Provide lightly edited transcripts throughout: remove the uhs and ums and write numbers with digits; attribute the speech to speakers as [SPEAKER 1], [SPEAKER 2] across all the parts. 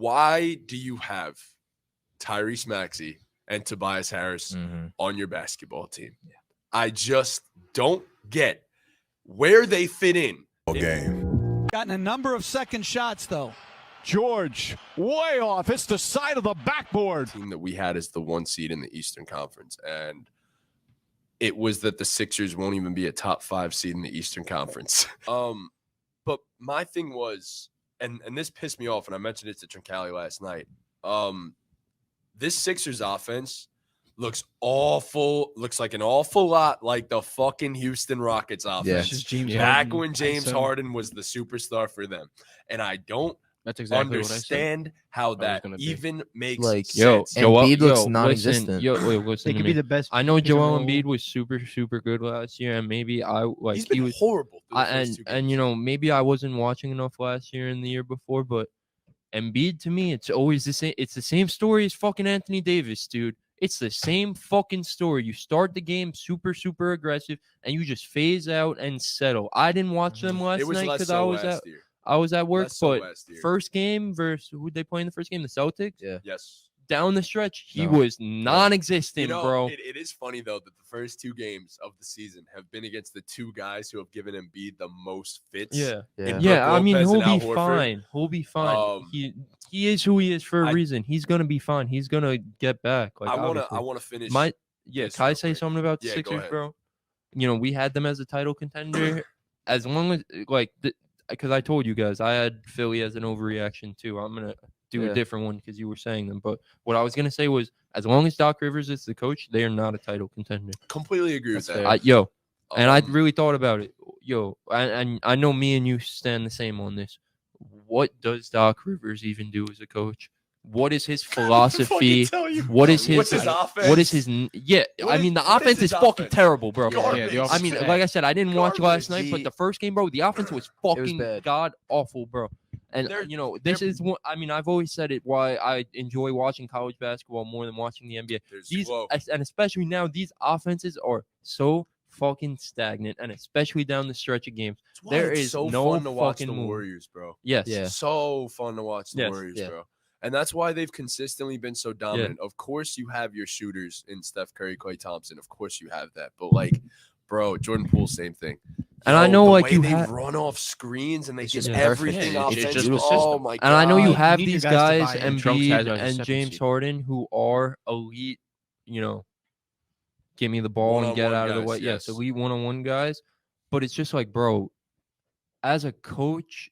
[SPEAKER 1] why do you have Tyrese Maxey and Tobias Harris on your basketball team? Yeah. I just don't get where they fit in.
[SPEAKER 2] Game.
[SPEAKER 3] Gotten a number of second shots, though.
[SPEAKER 4] George, way off. It's the side of the backboard.
[SPEAKER 1] The team that we had is the 1 seed in the Eastern Conference, and it was that the Sixers won't even be a top 5 seed in the Eastern Conference. But my thing was, and this pissed me off, and I mentioned it to Trincali last night. This Sixers offense looks like an awful lot like the fucking Houston Rockets offense. Back when James Harden was the superstar for them. And I don't understand how that even makes sense.
[SPEAKER 5] Embiid looks non-existent.
[SPEAKER 6] Listen, could be the best.
[SPEAKER 5] I know Joel Embiid was super, super good last year, and maybe
[SPEAKER 1] he was horrible.
[SPEAKER 5] Maybe I wasn't watching enough last year and the year before, but Embiid, to me, it's always the same. It's the same story as fucking Anthony Davis, dude. It's the same fucking story. You start the game super, super aggressive, and you just phase out and settle. I didn't watch them last night because I was at work. But first game versus who'd they play in the first game? The Celtics?
[SPEAKER 1] Yeah. Yes.
[SPEAKER 5] Down the stretch, he was non-existent, bro.
[SPEAKER 1] It is funny, though, that the first 2 games of the season have been against the 2 guys who have given Embiid the most fits.
[SPEAKER 5] Yeah. I mean, he'll be fine. He'll be fine. He is who he is for a reason. He's gonna be fine. He's gonna get back.
[SPEAKER 1] I wanna finish.
[SPEAKER 5] Can I say something about the Sixers, bro? We had them as a title contender as long as because I told you guys I had Philly as an overreaction too. I'm gonna do a different one because you were saying them. But what I was going to say was, as long as Doc Rivers is the coach, they are not a title contender.
[SPEAKER 1] Completely agree with that.
[SPEAKER 5] And I really thought about it. And I know me and you stand the same on this. What does Doc Rivers even do as a coach? What is his philosophy? What is his offense? What is his the offense is fucking terrible, bro. I mean, like I said, I didn't watch last night, but the first game, bro, the offense was fucking god awful, bro. And this is what I've always said it why I enjoy watching college basketball more than watching the NBA. And especially now, these offenses are so fucking stagnant, and especially down the stretch of games. There is so no
[SPEAKER 1] fun to watch the
[SPEAKER 5] move.
[SPEAKER 1] Warriors, bro.
[SPEAKER 5] Yes.
[SPEAKER 1] Yeah. So fun to watch the Warriors, bro. And that's why they've consistently been so dominant. Yeah. Of course, you have your shooters in Steph Curry, Klay Thompson. Of course, you have that. But, bro, Jordan Poole, same thing.
[SPEAKER 5] And I know,
[SPEAKER 1] they run off screens and they get everything offensive.
[SPEAKER 5] Oh, my God. And I know you have these guys, Embiid and James Harden, who are elite, give me the ball and get out of the way. Yes, elite one-on-one guys. But it's just bro, as a coach,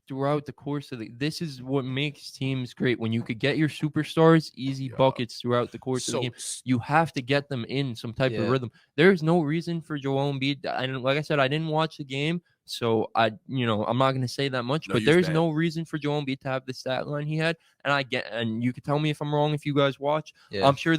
[SPEAKER 5] throughout the course of this is what makes teams great. When you could get your superstars easy buckets throughout the course of the game, you have to get them in some type of rhythm. There is no reason for Joel Embiid. And like I said, I didn't watch the game, so I'm not going to say that much. But there's no reason for Joel Embiid to have the stat line he had. And you could tell me if I'm wrong if you guys watch. Yeah. I'm sure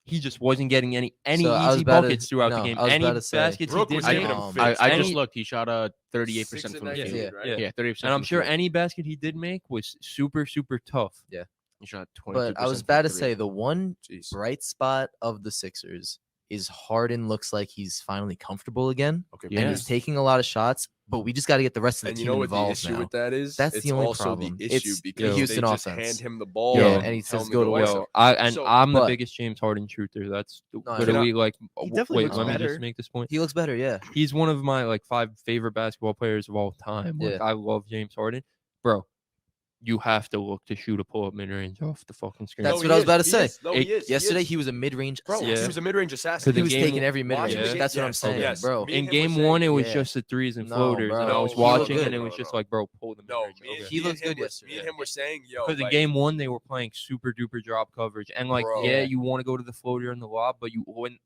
[SPEAKER 5] he just wasn't getting any easy buckets throughout the game. Any baskets he did make.
[SPEAKER 6] I just looked. He shot 38% from the field.
[SPEAKER 5] Yeah, 30%. And I'm sure any basket he did make was super, super tough.
[SPEAKER 6] Yeah. He shot 22%.
[SPEAKER 2] But I was about to say, the one bright spot of the Sixers is Harden looks like he's finally comfortable again. Okay. And he's taking a lot of shots. But we just got to get the rest of the team involved now. And you know what the issue with that is? That's the only problem.
[SPEAKER 1] The issue because
[SPEAKER 2] Houston
[SPEAKER 1] they just
[SPEAKER 2] offense.
[SPEAKER 1] hand him the ball.
[SPEAKER 2] Yeah, and he says go to work.
[SPEAKER 5] I'm the biggest James Harden truther. That's literally
[SPEAKER 3] he definitely looks
[SPEAKER 5] let
[SPEAKER 3] better.
[SPEAKER 5] me just make this point.
[SPEAKER 2] He looks better, yeah.
[SPEAKER 5] He's one of my 5 favorite basketball players of all time. I love James Harden. Bro, you have to look to shoot a pull-up mid-range off the fucking screen.
[SPEAKER 2] That's what I was about to say. Yesterday, he was a mid-range assassin.
[SPEAKER 1] He was a mid-range assassin.
[SPEAKER 2] He was taking every mid-range. That's what I'm saying, bro.
[SPEAKER 5] In game 1, it was just the threes and floaters. And I was watching, and it was just bro, pull the mid-range.
[SPEAKER 2] He looks good yesterday.
[SPEAKER 1] Me and him were saying,
[SPEAKER 5] because in game 1, they were playing super-duper drop coverage. And, you want to go to the floater in the lob, but you wouldn't.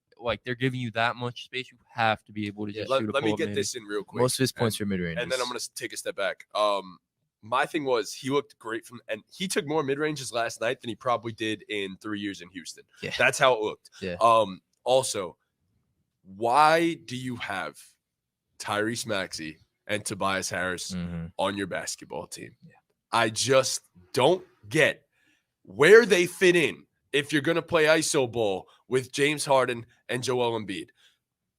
[SPEAKER 5] They're giving you that much space, you have to be able to just shoot a pull-up.
[SPEAKER 1] Let me get this in real quick.
[SPEAKER 2] Most of his points are mid-range.
[SPEAKER 1] And then I'm going to take a step back. My thing was he looked great and he took more mid-ranges last night than he probably did in 3 years in Houston. Yeah. That's how it looked.
[SPEAKER 2] Yeah.
[SPEAKER 1] Also, why do you have Tyrese Maxey and Tobias Harris on your basketball team? Yeah. I just don't get where they fit in if you're going to play iso ball with James Harden and Joel Embiid.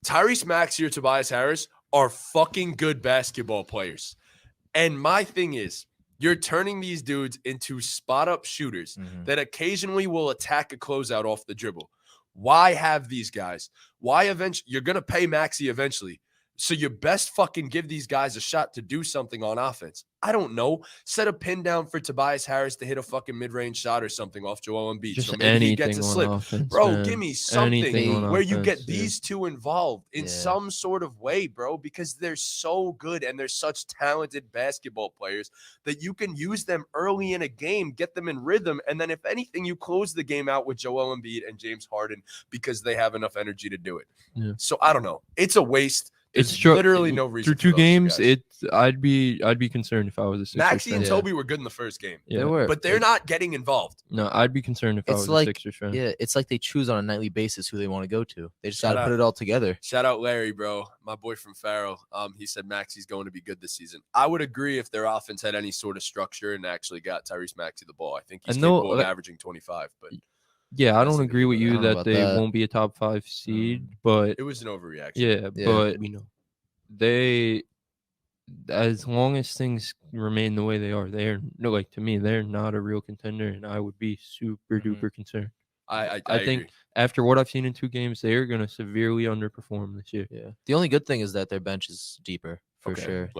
[SPEAKER 1] Tyrese Maxey or Tobias Harris are fucking good basketball players. And my thing is, You're turning these dudes into spot-up shooters that occasionally will attack a closeout off the dribble. Why have these guys? Why eventually? You're going to pay Maxey eventually. So you best fucking give these guys a shot to do something on offense. I don't know. Set a pin down for Tobias Harris to hit a fucking mid-range shot or something off Joel Embiid.
[SPEAKER 5] Just
[SPEAKER 1] so maybe he gets a slip.
[SPEAKER 5] Offense,
[SPEAKER 1] bro,
[SPEAKER 5] man.
[SPEAKER 1] Give me something where you get these two involved in
[SPEAKER 2] Yeah.
[SPEAKER 1] some sort of way, bro, because they're so good and they're such talented basketball players that you can use them early in a game, get them in rhythm, and then if anything, you close the game out with Joel Embiid and James Harden because they have enough energy to do it.
[SPEAKER 5] Yeah.
[SPEAKER 1] So I don't know. It's a waste.
[SPEAKER 5] It's
[SPEAKER 1] literally no reason.
[SPEAKER 5] Through 2 games, I'd be concerned if I was a Sixers
[SPEAKER 1] Maxey
[SPEAKER 5] fan.
[SPEAKER 1] and Toby were good in the first game.
[SPEAKER 2] They were,
[SPEAKER 1] but they're not getting involved.
[SPEAKER 5] No, I'd be concerned if I was a Sixers fan.
[SPEAKER 2] Yeah, it's like they choose on a nightly basis who they want to go to. They just got to put it all together.
[SPEAKER 1] Shout out Larry, bro, my boy from Farrell. He said Maxey's going to be good this season. I would agree if their offense had any sort of structure and actually got Tyrese Maxey the ball. I think he's capable of averaging 25. But
[SPEAKER 5] yeah, I don't agree with you that they won't be a top 5 seed, but
[SPEAKER 1] it was an overreaction.
[SPEAKER 5] Yeah, but
[SPEAKER 6] we know.
[SPEAKER 5] They, as long as things remain the way they are, to me, they're not a real contender, and I would be super duper concerned.
[SPEAKER 1] I
[SPEAKER 5] think
[SPEAKER 1] agree.
[SPEAKER 5] After what I've seen in 2 games, they are going to severely underperform this year.
[SPEAKER 2] Yeah. The only good thing is that their bench is deeper for sure.